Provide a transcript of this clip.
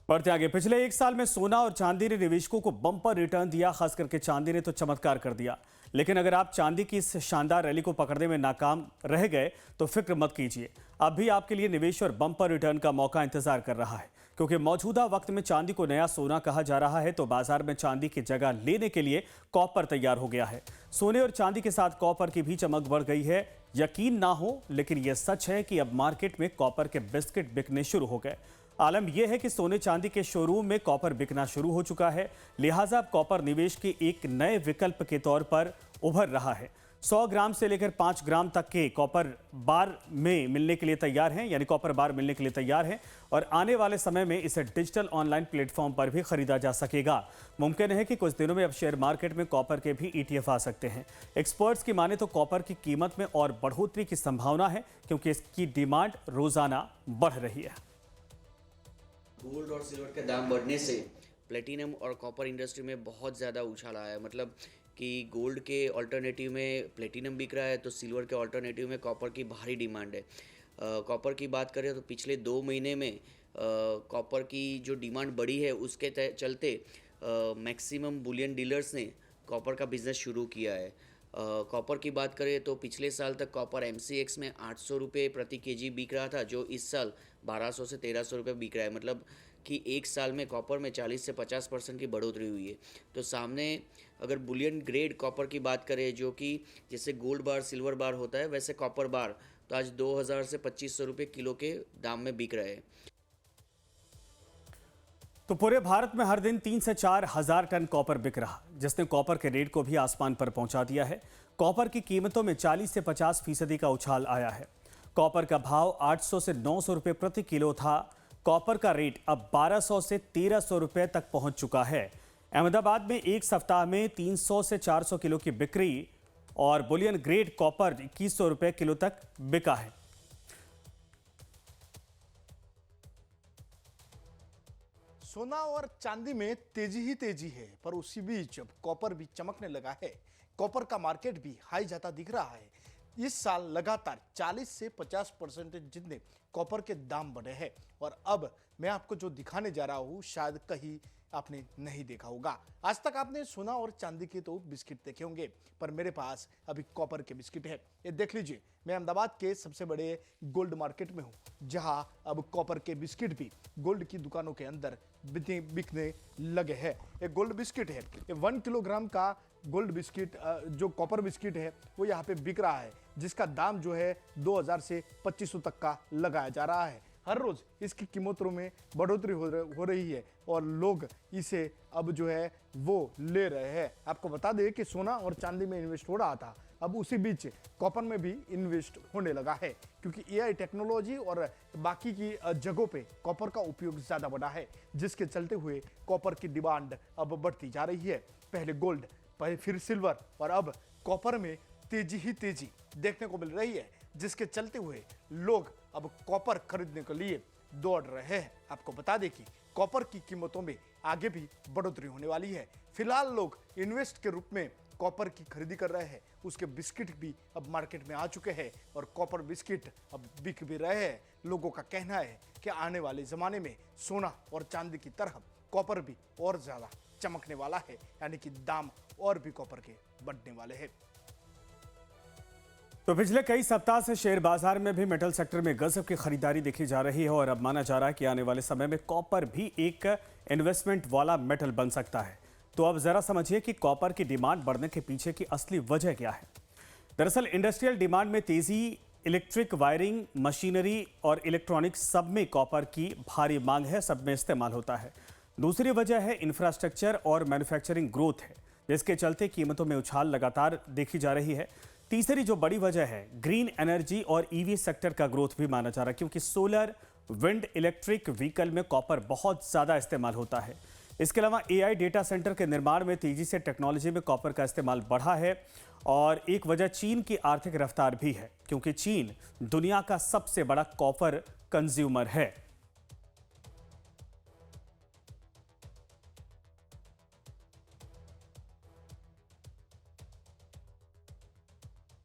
बढ़ते आगे। पिछले एक साल में सोना और चांदी ने निवेशकों को बम्पर रिटर्न दिया। खास करके चांदी ने तो चमत्कार कर दिया। लेकिन अगर आप चांदी की इस शानदार रैली को पकड़ने में नाकाम रह गए तो फिक्र मत कीजिए। अब भी आपके लिए निवेश और बम्पर रिटर्न का मौका इंतजार कर रहा है, क्योंकि मौजूदा वक्त में चांदी को नया सोना कहा जा रहा है। तो बाजार में चांदी की जगह लेने के लिए कॉपर तैयार हो गया है। सोने और चांदी के साथ कॉपर की भी चमक बढ़ गई है। यकीन ना हो, लेकिन यह सच है कि अब मार्केट में कॉपर के बिस्किट बिकने शुरू हो गए। आलम यह है कि सोने चांदी के शोरूम में कॉपर बिकना शुरू हो चुका है। लिहाजा अब कॉपर निवेश के एक नए विकल्प के तौर पर उभर रहा है। 100 ग्राम से लेकर 5 ग्राम तक के कॉपर बार में मिलने के लिए तैयार हैं, यानी कॉपर बार मिलने के लिए तैयार हैं। और आने वाले समय में इसे डिजिटल ऑनलाइन प्लेटफॉर्म पर भी खरीदा जा सकेगा। मुमकिन है कि कुछ दिनों में अब शेयर मार्केट में कॉपर के भी ETF आ सकते हैं। एक्सपर्ट्स की माने तो कॉपर की कीमत में और बढ़ोतरी की संभावना है, क्योंकि इसकी डिमांड रोजाना बढ़ रही है। गोल्ड और सिल्वर के दाम बढ़ने से प्लेटिनम और कॉपर इंडस्ट्री में बहुत ज़्यादा उछाल आया है। मतलब कि गोल्ड के अल्टरनेटिव में प्लेटिनम बिक रहा है, तो सिल्वर के अल्टरनेटिव में कॉपर की भारी डिमांड है। कॉपर की बात करें तो पिछले 2 महीने में कॉपर की जो डिमांड बढ़ी है, उसके चलते मैक्सिमम बुलियन डीलर्स ने कॉपर का बिज़नेस शुरू किया है। कॉपर की बात करें तो पिछले साल तक कॉपर MCX में 800 रुपये प्रति केजी बिक रहा था, जो इस साल 1200 से 1300 रुपये बिक रहा है। मतलब कि एक साल में कॉपर में 40 से 50% की बढ़ोतरी हुई है। तो सामने अगर बुलियन ग्रेड कॉपर की बात करें, जो कि जैसे गोल्ड बार सिल्वर बार होता है, वैसे कॉपर बार तो आज 2000 से 2500 रुपये किलो के दाम में बिक रहे हैं। तो पूरे भारत में हर दिन 3 से 4 हजार टन कॉपर बिक रहा, जिसने कॉपर के रेट को भी आसमान पर पहुंचा दिया है। कॉपर की कीमतों में 40 से 50% का उछाल आया है। कॉपर का भाव 800 से 900 रुपये प्रति किलो था। कॉपर का रेट अब 1200 से 1300 रुपये तक पहुंच चुका है। अहमदाबाद में एक सप्ताह में 300 से 400 किलो की बिक्री और बुलियन ग्रेड कॉपर 2100 रुपये किलो तक बिका है। सोना और चांदी में तेजी ही तेजी है, पर उसी बीच अब कॉपर भी चमकने लगा है। कॉपर का मार्केट भी हाई जाता दिख रहा है। इस साल लगातार 40 से 50% जितने कॉपर के दाम बढ़े हैं। और अब मैं आपको जो दिखाने जा रहा हूं, शायद कहीं आपने नहीं देखा होगा। आज तक आपने सोना और चांदी के तो बिस्किट देखे होंगे, पर मेरे पास अभी कॉपर के बिस्किट है। ये देख लीजिए, मैं अहमदाबाद के सबसे बड़े गोल्ड मार्केट में हूँ, जहां अब कॉपर के बिस्किट भी गोल्ड की दुकानों के अंदर बिकने लगे हैं। ये गोल्ड बिस्किट है, ये 1 किलोग्राम का गोल्ड बिस्किट जो कॉपर बिस्किट है वो यहाँ पे बिक रहा है, जिसका दाम जो है 2000 से 2500 तक का लगाया जा रहा है। हर रोज इसकी कीमतों में बढ़ोतरी हो रही है और लोग इसे अब जो है वो ले रहे हैं। आपको बता दें कि सोना और चांदी में इन्वेस्ट हो रहा था, अब उसी बीच कॉपर में भी इन्वेस्ट होने लगा है, क्योंकि AI टेक्नोलॉजी और बाकी की जगहों पे कॉपर का उपयोग ज़्यादा बढ़ा है, जिसके चलते हुए कॉपर की डिमांड अब बढ़ती जा रही है। पहले गोल्ड, फिर सिल्वर और अब कॉपर में तेजी ही तेजी देखने को मिल रही है, जिसके चलते हुए लोग अब कॉपर खरीदने के लिए दौड़ रहे हैं। आपको बता दें कि कॉपर की कीमतों में आगे भी बढ़ोतरी होने वाली है। फिलहाल लोग इन्वेस्ट के रूप में कॉपर की खरीदी कर रहे हैं। उसके बिस्किट भी अब मार्केट में आ चुके हैं और कॉपर बिस्किट अब बिक भी रहे हैं। लोगों का कहना है कि आने वाले ज़माने में सोना और चांदी की तरह कॉपर भी और ज़्यादा चमकने वाला है, यानी कि दाम और भी कॉपर के बढ़ने वाले हैं। तो पिछले कई सप्ताह से शेयर बाजार में भी मेटल सेक्टर में गजब की खरीदारी देखी जा रही है और अब माना जा रहा है कि आने वाले समय में कॉपर भी एक इन्वेस्टमेंट वाला मेटल बन सकता है। तो अब जरा समझिए कि कॉपर की डिमांड बढ़ने के पीछे की असली वजह क्या है। दरअसल इंडस्ट्रियल डिमांड में तेजी, इलेक्ट्रिक वायरिंग, मशीनरी और इलेक्ट्रॉनिक्स सब में कॉपर की भारी मांग है, सब में इस्तेमाल होता है। दूसरी वजह है इंफ्रास्ट्रक्चर और मैन्युफैक्चरिंग ग्रोथ है, जिसके चलते कीमतों में उछाल लगातार देखी जा रही है। तीसरी जो बड़ी वजह है, ग्रीन एनर्जी और EV सेक्टर का ग्रोथ भी माना जा रहा है, क्योंकि सोलर, विंड, इलेक्ट्रिक व्हीकल में कॉपर बहुत ज़्यादा इस्तेमाल होता है। इसके अलावा AI डेटा सेंटर के निर्माण में तेजी से टेक्नोलॉजी में कॉपर का इस्तेमाल बढ़ा है। और एक वजह चीन की आर्थिक रफ्तार भी है, क्योंकि चीन दुनिया का सबसे बड़ा कॉपर कंज्यूमर है।